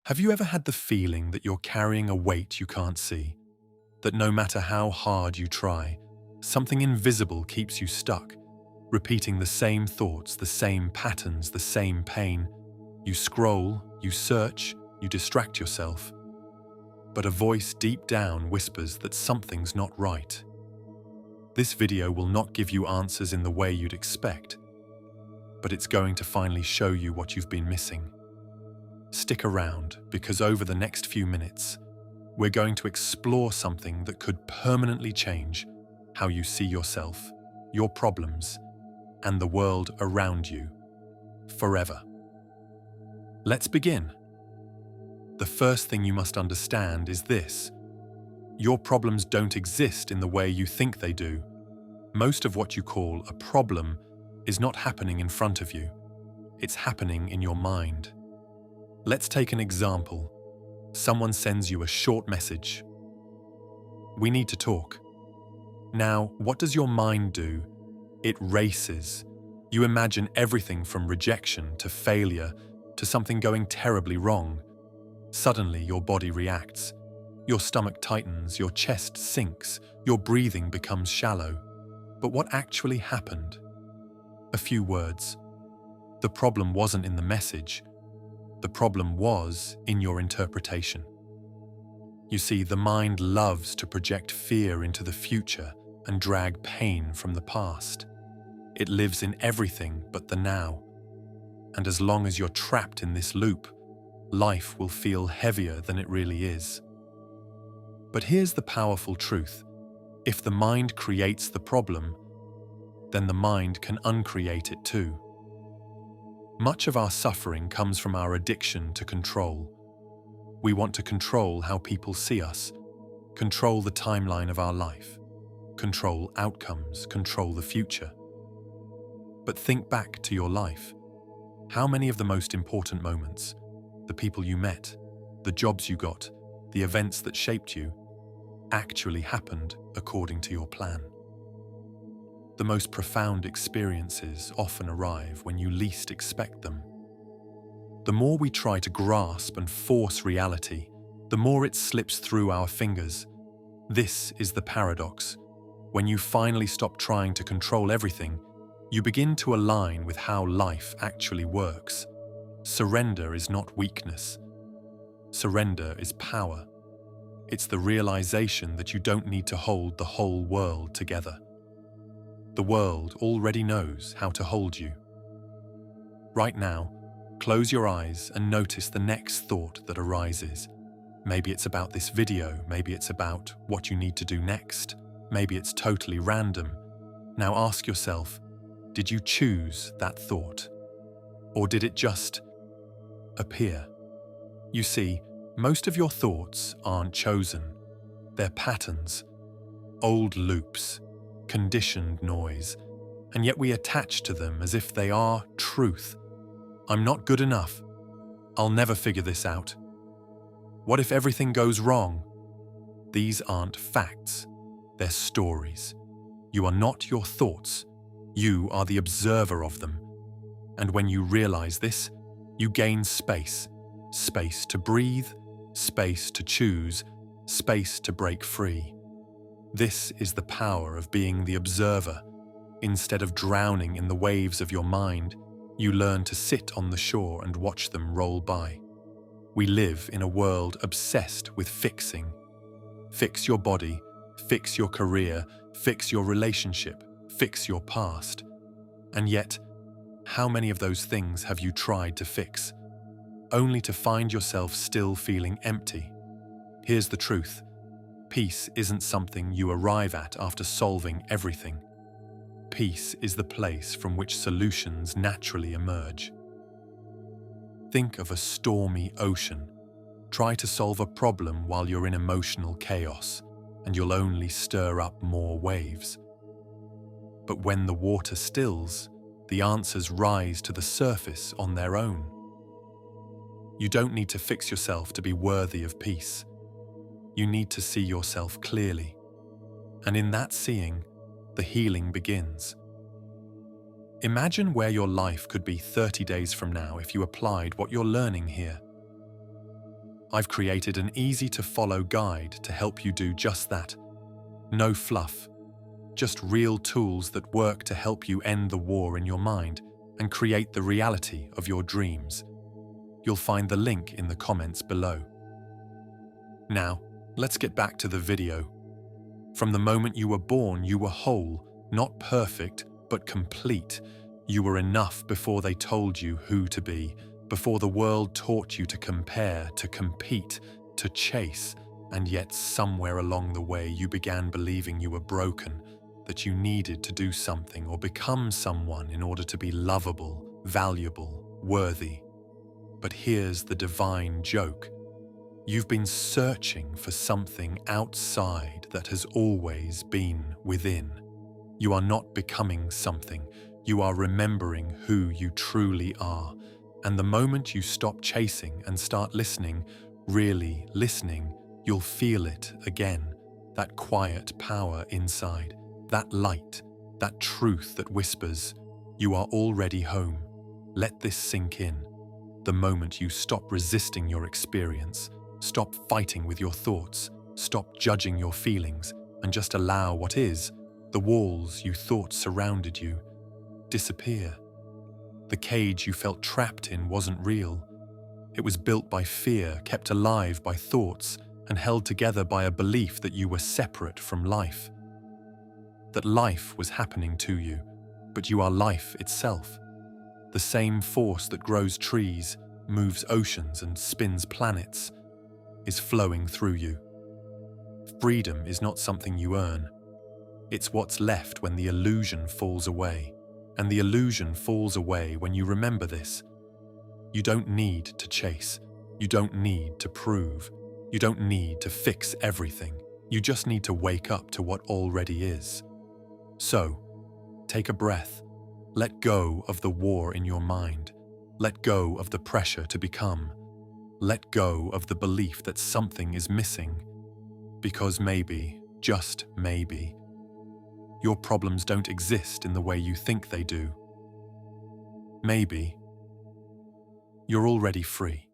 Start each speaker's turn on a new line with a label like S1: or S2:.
S1: Have you ever had the feeling that you're carrying a weight you can't see? That no matter how hard you try, something invisible keeps you stuck, repeating the same thoughts, the same patterns, the same pain. You scroll, you search, you distract yourself, but a voice deep down whispers that something's not right. This video will not give you answers in the way you'd expect, but it's going to finally show you what you've been missing. Stick around, because over the next few minutes, we're going to explore something that could permanently change how you see yourself, your problems, and the world around you, forever. Let's begin. The first thing you must understand is this: your problems don't exist in the way you think they do. Most of what you call a problem is not happening in front of you. It's happening in your mind. Let's take an example. Someone sends you a short message. "We need to talk." Now, what does your mind do? It races. You imagine everything from rejection to failure to something going terribly wrong. Suddenly, your body reacts. Your stomach tightens, your chest sinks, your breathing becomes shallow. But what actually happened? A few words. The problem wasn't in the message. The problem was in your interpretation. You see, the mind loves to project fear into the future and drag pain from the past. It lives in everything but the now. And as long as you're trapped in this loop, life will feel heavier than it really is. But here's the powerful truth. If the mind creates the problem, then the mind can uncreate it too. Much of our suffering comes from our addiction to control. We want to control how people see us, control the timeline of our life, control outcomes, control the future. But think back to your life. How many of the most important moments, the people you met, the jobs you got, the events that shaped you, actually happened according to your plan? The most profound experiences often arrive when you least expect them. The more we try to grasp and force reality, the more it slips through our fingers. This is the paradox. When you finally stop trying to control everything, you begin to align with how life actually works. Surrender is not weakness. Surrender is power. It's the realization that you don't need to hold the whole world together. The world already knows how to hold you. Right now, close your eyes and notice the next thought that arises. Maybe it's about this video, maybe it's about what you need to do next, maybe it's totally random. Now ask yourself, did you choose that thought? Or did it just appear? You see, most of your thoughts aren't chosen. They're patterns, old loops, conditioned noise, and yet we attach to them as if they are truth. I'm not good enough. I'll never figure this out. What if everything goes wrong? These aren't facts. They're stories. You are not your thoughts. You are the observer of them. And when you realize this, you gain space. Space to breathe, space to choose, space to break free. This is the power of being the observer. Instead of drowning in the waves of your mind, you learn to sit on the shore and watch them roll by. We live in a world obsessed with fixing. Fix your body, fix your career, fix your relationship, fix your past. And yet, how many of those things have you tried to fix, only to find yourself still feeling empty? Here's the truth. Peace isn't something you arrive at after solving everything. Peace is the place from which solutions naturally emerge. Think of a stormy ocean. Try to solve a problem while you're in emotional chaos, and you'll only stir up more waves. But when the water stills, the answers rise to the surface on their own. You don't need to fix yourself to be worthy of peace. You need to see yourself clearly. And in that seeing, the healing begins. Imagine where your life could be 30 days from now if you applied what you're learning here. I've created an easy-to-follow guide to help you do just that. No fluff, just real tools that work to help you end the war in your mind and create the reality of your dreams. You'll find the link in the comments below. Now, let's get back to the video. From the moment you were born, you were whole, not perfect, but complete. You were enough before they told you who to be, before the world taught you to compare, to compete, to chase, and yet somewhere along the way you began believing you were broken, that you needed to do something or become someone in order to be lovable, valuable, worthy. But here's the divine joke. You've been searching for something outside that has always been within. You are not becoming something, you are remembering who you truly are. And the moment you stop chasing and start listening, really listening, you'll feel it again, that quiet power inside, that light, that truth that whispers, you are already home. Let this sink in. The moment you stop resisting your experience, stop fighting with your thoughts, stop judging your feelings, and just allow what is, the walls you thought surrounded you, disappear. The cage you felt trapped in wasn't real. It was built by fear, kept alive by thoughts, and held together by a belief that you were separate from life. That life was happening to you, but you are life itself. The same force that grows trees, moves oceans, and spins planets is flowing through you. Freedom is not something you earn. It's what's left when the illusion falls away. And the illusion falls away when you remember this. You don't need to chase. You don't need to prove. You don't need to fix everything. You just need to wake up to what already is. So, take a breath. Let go of the war in your mind. Let go of the pressure to become. Let go of the belief that something is missing. Because maybe, just maybe, your problems don't exist in the way you think they do. Maybe you're already free.